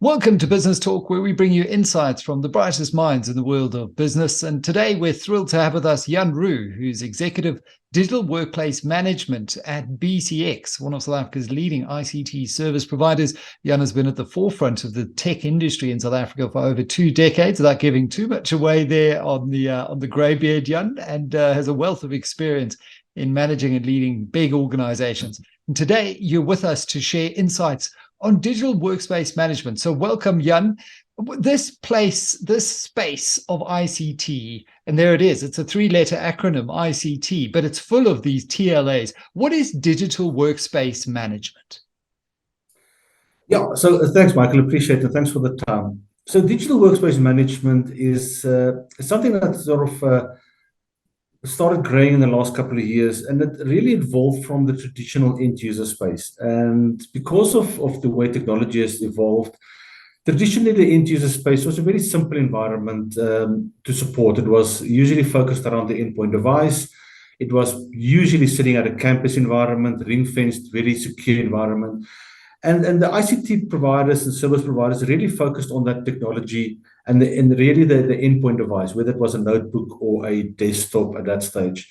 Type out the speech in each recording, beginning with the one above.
Welcome to Business Talk, where we bring you insights from the brightest minds in the world of business. And today we're thrilled to have with us Jan Roux, who's Executive Digital Workplace Management at BCX, one of South Africa's leading ICT service providers. Jan has been at the forefront of the tech industry in South Africa for over 2 decades, without giving too much away there on the greybeard, Jan, and has a wealth of experience in managing and leading big organizations. And today you're with us to share insights on digital workspace management. So welcome, Jan. This space of ICT, and there it is, it's a 3-letter acronym, ICT, but it's full of these TLAs. What is digital workspace management? Yeah, so thanks, Michael. Appreciate it. Thanks for the time. So digital workspace management is something that sort of started growing in the last couple of years, and it really evolved from the traditional end user space. And because of the way technology has evolved, traditionally the end user space was a very simple environment to support. It was usually focused around the endpoint device. It was usually sitting at a campus environment, ring-fenced, very secure environment. And the ICT providers and service providers really focused on that technology and really the endpoint device, whether it was a notebook or a desktop at that stage.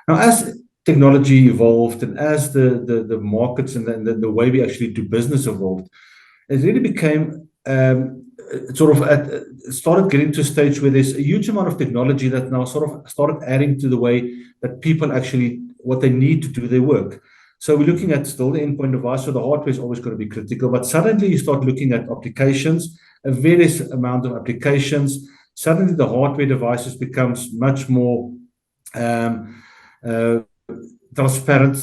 Now, as technology evolved and as the markets and the way we actually do business evolved, it really became started getting to a stage where there's a huge amount of technology that now sort of started adding to the way that people actually, what they need to do their work. So we're looking at still the endpoint device, so the hardware is always going to be critical, but suddenly you start looking at applications, a various amount of applications. Suddenly the hardware devices becomes much more transparent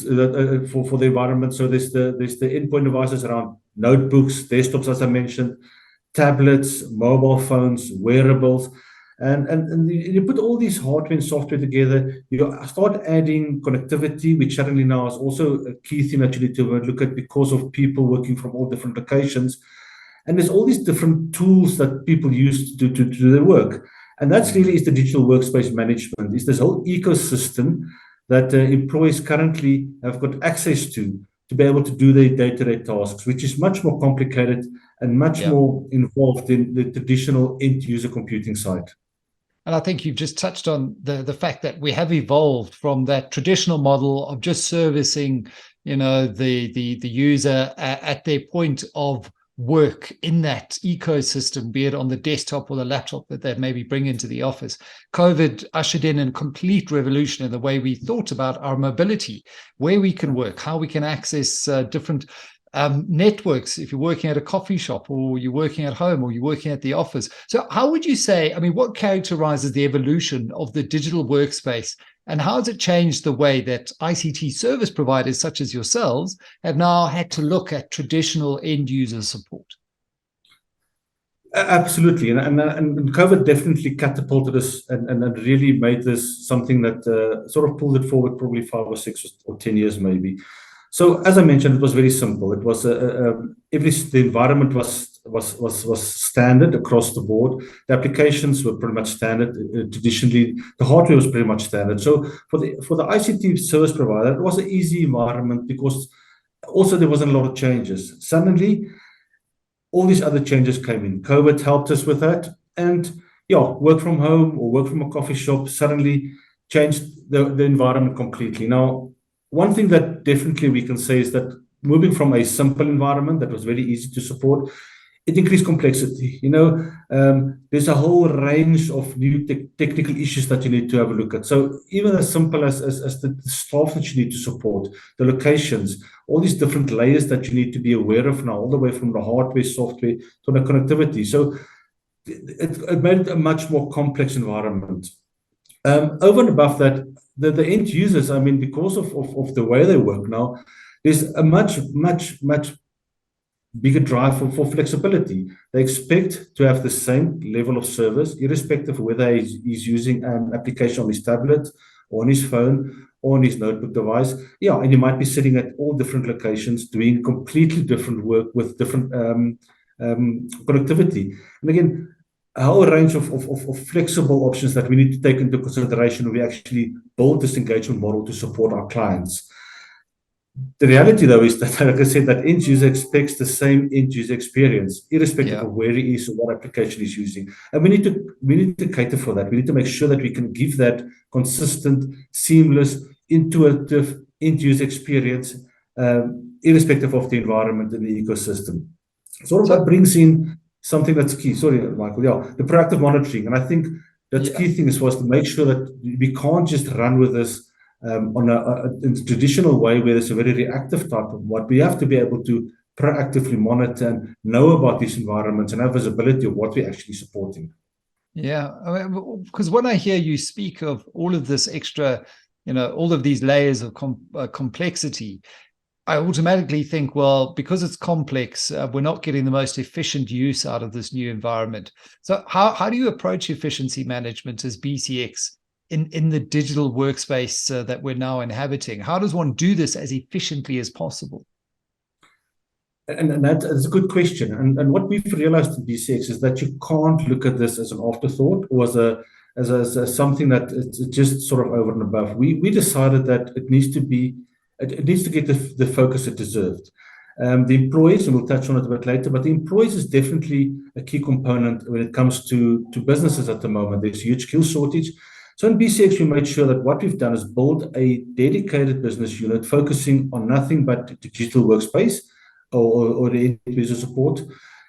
for the environment. So there's the endpoint devices around notebooks, desktops, as I mentioned, tablets, mobile phones, wearables. And you put all these hardware and software together, you start adding connectivity, which suddenly now is also a key thing that you need to look at because of people working from all different locations. And there's all these different tools that people use to do their work. And that's really is the digital workspace management. It's this whole ecosystem that employees currently have got access to be able to do their day-to-day tasks, which is much more complicated and much more involved in the traditional end-user computing side. And I think you've just touched on the fact that we have evolved from that traditional model of just servicing, the user at their point of work in that ecosystem, be it on the desktop or the laptop that they maybe bring into the office. COVID ushered in a complete revolution in the way we thought about our mobility, where we can work, how we can access different networks, if you're working at a coffee shop or you're working at home or you're working at the office. So how would you say, what characterizes the evolution of the digital workspace, and how has it changed the way that ICT service providers such as yourselves have now had to look at traditional end user support? Absolutely. And COVID definitely catapulted us and really made this something that sort of pulled it forward probably 5 or 6 or 10 years maybe. So as I mentioned, it was very simple. It was the environment was standard across the board. The applications were pretty much standard. Traditionally, the hardware was pretty much standard. So for the ICT service provider, it was an easy environment because also there wasn't a lot of changes. Suddenly, all these other changes came in. COVID helped us with that, and work from home or work from a coffee shop suddenly changed the environment completely. Now, one thing that definitely we can say is that moving from a simple environment that was very easy to support, it increased complexity. There's a whole range of new technical issues that you need to have a look at. So even as simple as the staff that you need to support, the locations, all these different layers that you need to be aware of now, all the way from the hardware, software to the connectivity. So it made it a much more complex environment. Over and above that, the end users, because of the way they work now, there's a much bigger drive for flexibility. They expect to have the same level of service, irrespective of whether he's using an application on his tablet or on his phone or on his notebook device. And he might be sitting at all different locations doing completely different work with different connectivity. And again, a whole range of flexible options that we need to take into consideration when we actually build this engagement model to support our clients. The reality, though, is that, like I said, that end user expects the same end user experience, irrespective Yeah. of where he is or what application he's using. And we need to cater for that. We need to make sure that we can give that consistent, seamless, intuitive end user experience, irrespective of the environment and the ecosystem. Sort of So that brings in something that's key. Sorry, Michael. Yeah, the proactive monitoring, and I think that's yeah. key thing is for us to make sure that we can't just run with this on in a traditional way where there's a very reactive type of what we have to be able to proactively monitor and know about these environments and have visibility of what we're actually supporting. Yeah, I mean, because when I hear you speak of all of this extra, all of these layers of complexity, I automatically think, well, because it's complex, we're not getting the most efficient use out of this new environment. So how do you approach efficiency management as BCX in the digital workspace that we're now inhabiting? How does one do this as efficiently as possible? And that's a good question. And what we've realized in BCX is that you can't look at this as an afterthought or as something that it's just sort of over and above. We decided that it needs to be it needs to get the focus it deserved. The employees, and we'll touch on it a bit later, but the employees is definitely a key component when it comes to businesses at the moment. There's a huge skill shortage. So in BCX, we made sure that what we've done is build a dedicated business unit focusing on nothing but digital workspace or the end user support.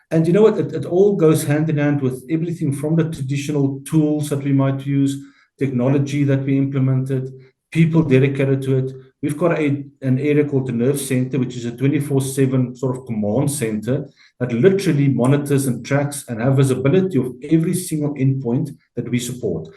And you know what? It all goes hand in hand with everything from the traditional tools that we might use, technology that we implemented, people dedicated to it. We've got an area called the Nerve Center, which is a 24/7 sort of command center that literally monitors and tracks and have visibility of every single endpoint that we support.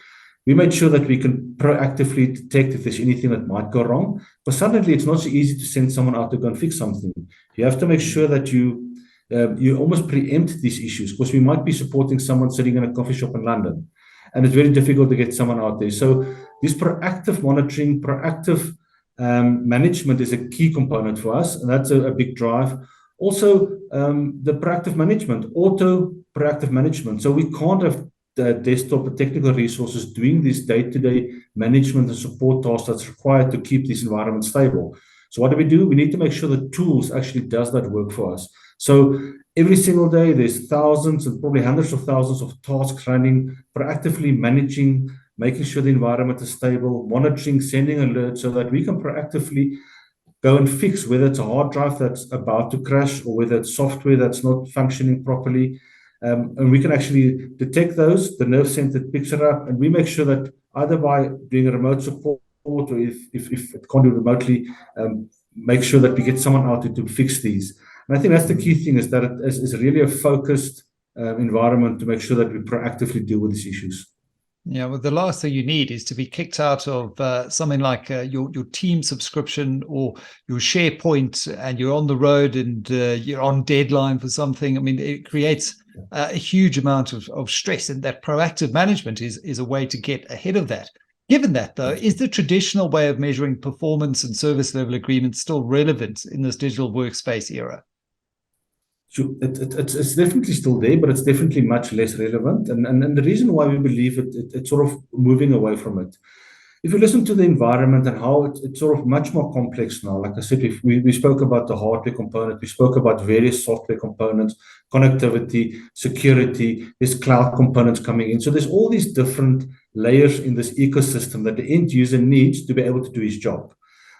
We made sure that we can proactively detect if there's anything that might go wrong. But suddenly, it's not so easy to send someone out to go and fix something. You have to make sure that you almost preempt these issues, because we might be supporting someone sitting in a coffee shop in London, and it's very difficult to get someone out there. So this proactive monitoring, proactive management is a key component for us, and that's a big drive. Also, the proactive management, auto proactive management. So we can't have the desktop technical resources doing this day-to-day management and support tasks that's required to keep this environment stable. So what do? We need to make sure the tools actually does that work for us. So every single day, there's thousands and probably hundreds of thousands of tasks running, proactively managing, making sure the environment is stable, monitoring, sending alerts so that we can proactively go and fix whether it's a hard drive that's about to crash or whether it's software that's not functioning properly. And we can actually detect those. The Nerve Center picks it up, and we make sure that either by doing a remote support or if it can't do remotely, make sure that we get someone out to fix these. And I think that's the key thing, is that it is really a focused environment to make sure that we proactively deal with these issues. Yeah, well, the last thing you need is to be kicked out of something like your team subscription or your SharePoint, and you're on the road and you're on deadline for something. I mean, it creates a huge amount of stress, and that proactive management is a way to get ahead of that. Given that, though, is the traditional way of measuring performance and service level agreements still relevant in this digital workspace era? It's definitely still there, but it's definitely much less relevant. And the reason why we believe it's sort of moving away from it. If you listen to the environment and how it's sort of much more complex now, like I said, we spoke about the hardware component, we spoke about various software components, connectivity, security, there's cloud components coming in. So there's all these different layers in this ecosystem that the end user needs to be able to do his job.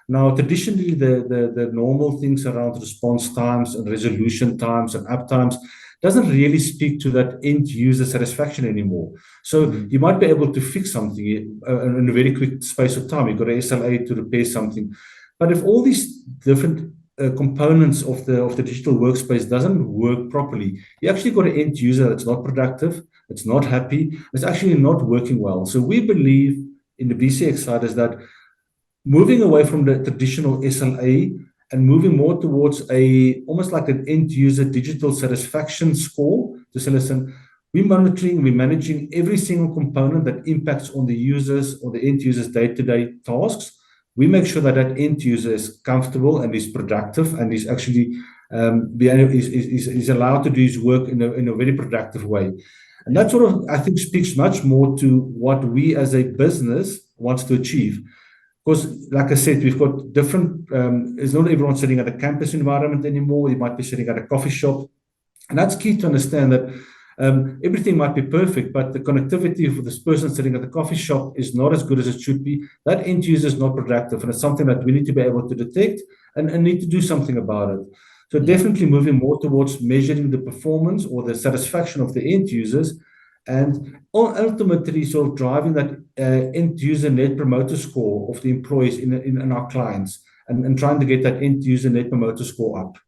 Now, traditionally, the normal things around response times and resolution times and uptimes doesn't really speak to that end user satisfaction anymore. So you might be able to fix something in a very quick space of time. You've got an SLA to repair something. But if all these different components of the digital workspace doesn't work properly, you actually got an end user that's not productive, it's not happy, it's actually not working well. So we believe in the BCX side is that moving away from the traditional SLA and moving more towards almost like an end user digital satisfaction score to say, listen, we're monitoring, we're managing every single component that impacts on the users or the end users' day-to-day tasks. We make sure that that end user is comfortable and is productive and is actually is allowed to do his work in a very productive way. And that sort of, I think, speaks much more to what we as a business wants to achieve. Because, like I said, we've got different, it's not everyone sitting at a campus environment anymore. You might be sitting at a coffee shop. And that's key to understand that everything might be perfect, but the connectivity for this person sitting at the coffee shop is not as good as it should be. That end user is not productive, and it's something that we need to be able to detect and need to do something about it. So definitely moving more towards measuring the performance or the satisfaction of the end users, and ultimately sort of driving that end user net promoter score of the employees in our clients, and trying to get that end user net promoter score up.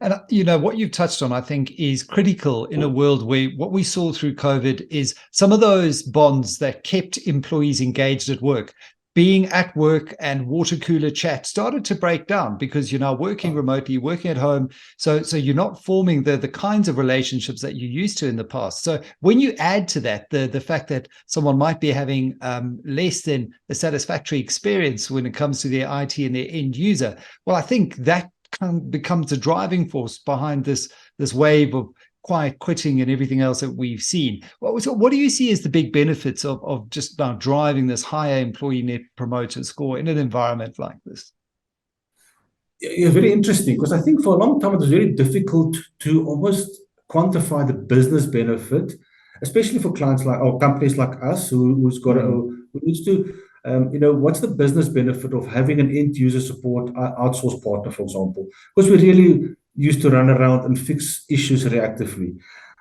And, what you've touched on, I think, is critical in a world where what we saw through COVID is some of those bonds that kept employees engaged at work, being at work and water cooler chat, started to break down because you're now working remotely, working at home. So you're not forming the kinds of relationships that you used to in the past. So when you add to that the fact that someone might be having less than a satisfactory experience when it comes to their IT and their end user, well, I think that becomes a driving force behind this wave of quiet quitting and everything else that we've seen. What do you see as the big benefits of just now driving this higher employee net promoter score in an environment like this? Yeah, very interesting, because I think for a long time it was very difficult to almost quantify the business benefit, especially for clients like, or companies like us who needs to what's the business benefit of having an end user support outsourced partner, for example? Because we really used to run around and fix issues reactively.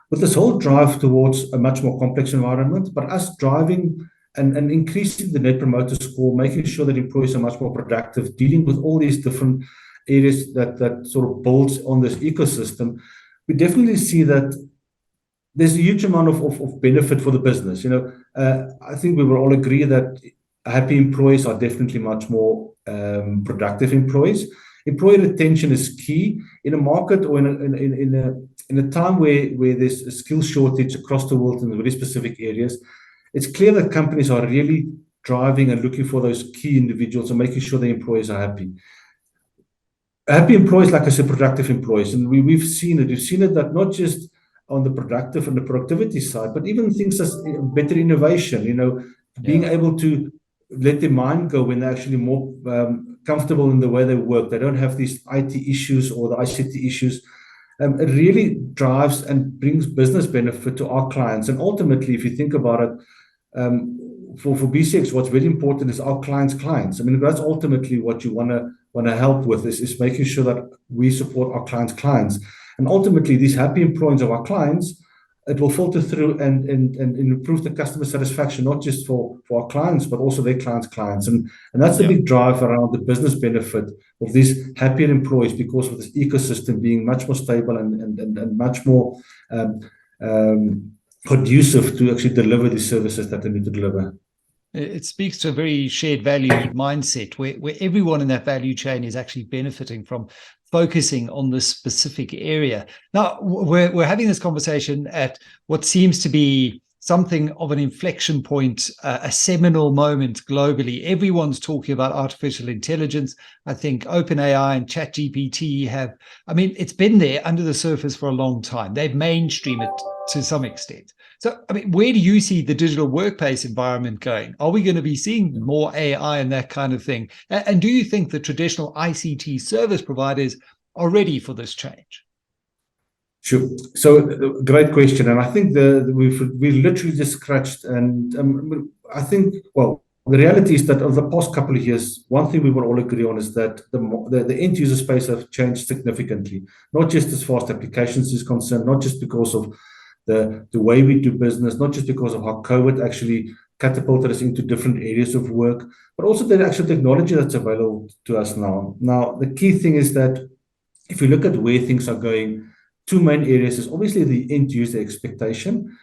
With this whole drive towards a much more complex environment, but us driving and increasing the net promoter score, making sure that employees are much more productive, dealing with all these different areas that sort of builds on this ecosystem, we definitely see that there's a huge amount of benefit for the business. I think we will all agree that happy employees are definitely much more productive employees. Employee retention is key in a market or in a time where there's a skill shortage across the world in very specific areas. It's clear that companies are really driving and looking for those key individuals and making sure the employees are happy. Happy employees, like I said, productive employees, and we've seen it. We've seen it that not just on the productive and the productivity side, but even things as better innovation. Being able to let their mind go when they're actually more comfortable in the way they work. They don't have these IT issues or the ICT issues. It really drives and brings business benefit to our clients. And ultimately, if you think about it, for BCX, what's very important is our clients' clients. I mean, that's ultimately what you want to help with, is making sure that we support our clients' clients. And ultimately, these happy employees of our clients, it will filter through and improve the customer satisfaction, not just for our clients, but also their clients' clients. And that's the big drive around the business benefit of these happier employees, because of this ecosystem being much more stable and much more conducive to actually deliver these services that they need to deliver. It speaks to a very shared value mindset where everyone in that value chain is actually benefiting from focusing on this specific area. Now, we're having this conversation at what seems to be something of an inflection point, a seminal moment globally. Everyone's talking about artificial intelligence. I think OpenAI and ChatGPT it's been there under the surface for a long time. They've mainstreamed it to some extent. So, where do you see the digital workplace environment going? Are we going to be seeing more AI and that kind of thing? And do you think the traditional ICT service providers are ready for this change? Sure. So, great question, and I think we literally just scratched. And I think, well, the reality is that over the past couple of years, one thing we will all agree on is that the end user space has changed significantly. Not just as far as applications is concerned, not just because of the way we do business, not just because of how COVID actually catapulted us into different areas of work, but also the actual technology that's available to us now. Now, the key thing is that if you look at where things are going, two main areas is obviously the end user expectation.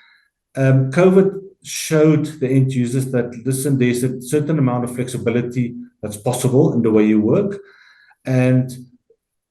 COVID showed the end users that, listen, there's a certain amount of flexibility that's possible in the way you work. And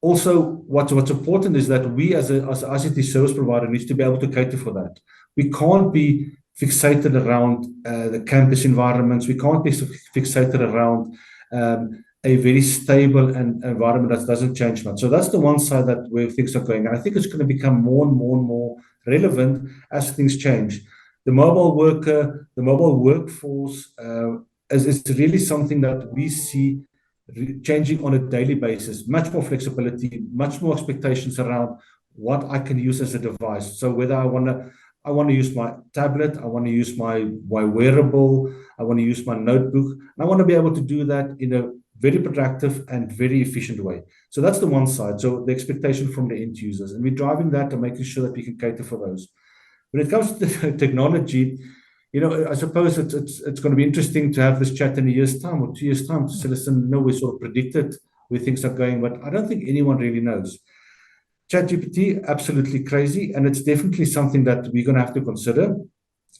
also, what's important is that we as an ICT service provider needs to be able to cater for that. We can't be fixated around the campus environments. We can't be fixated around a very stable environment that doesn't change much. So that's the one side that where things are going. And I think it's going to become more and more relevant as things change. The mobile worker, the mobile workforce, as it's really something that we see changing on a daily basis. Much more flexibility, much more expectations around what I can use as a device. So whether I want to use my tablet, I want to use my wearable, I want to use my notebook, and I want to be able to do that in a very productive and very efficient way. So that's the one side. So the expectation from the end users, and we're driving that and making sure that we can cater for those. When it comes to the technology, I suppose it's going to be interesting to have this chat in a year's time or 2 years' time to say, listen, we sort of predicted where things are going, but I don't think anyone really knows. ChatGPT, absolutely crazy, and it's definitely something that we're going to have to consider.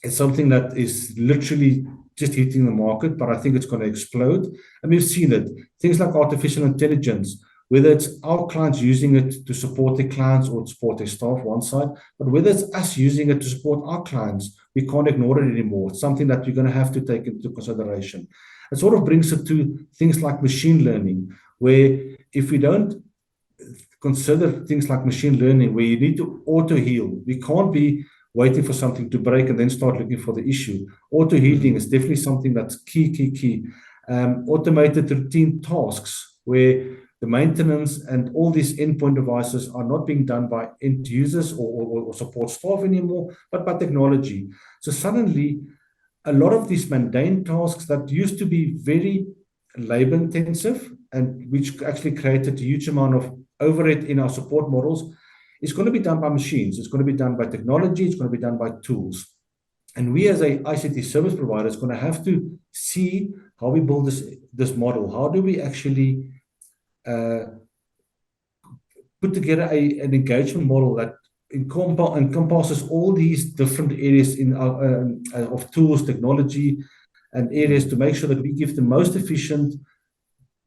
It's something that is literally just hitting the market, but I think it's going to explode. And we've seen it. Things like artificial intelligence, whether it's our clients using it to support their clients or to support their staff, one side, but whether it's us using it to support our clients, we can't ignore it anymore. It's something that we're going to have to take into consideration. It sort of brings it to things like machine learning, where if we don't consider things like machine learning, where you need to auto-heal, we can't be waiting for something to break and then start looking for the issue. Auto-healing is definitely something that's key. Automated routine tasks, where the maintenance and all these endpoint devices are not being done by end users or support staff anymore, but by technology. So suddenly, a lot of these mundane tasks that used to be very labor intensive and which actually created a huge amount of overhead in our support models, is going to be done by machines. It's going to be done by technology. It's going to be done by tools. And we as a ICT service provider is going to have to see how we build this model. How do we actually put together an engagement model that encompasses all these different areas of tools, technology, and areas to make sure that we give the most efficient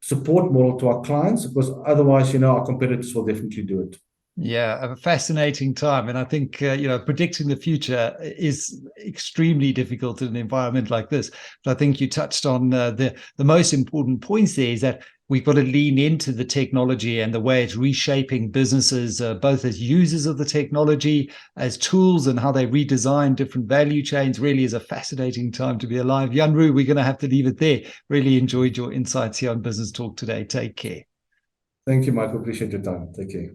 support model to our clients, because otherwise, our competitors will definitely do it. Yeah, a fascinating time. And I think, predicting the future is extremely difficult in an environment like this. But I think you touched on the most important points there, is that we've got to lean into the technology and the way it's reshaping businesses, both as users of the technology, as tools, and how they redesign different value chains. Really is a fascinating time to be alive. Jan Roux, we're going to have to leave it there. Really enjoyed your insights here on Business Talk today. Take care. Thank you, Michael. Appreciate your time. Take care.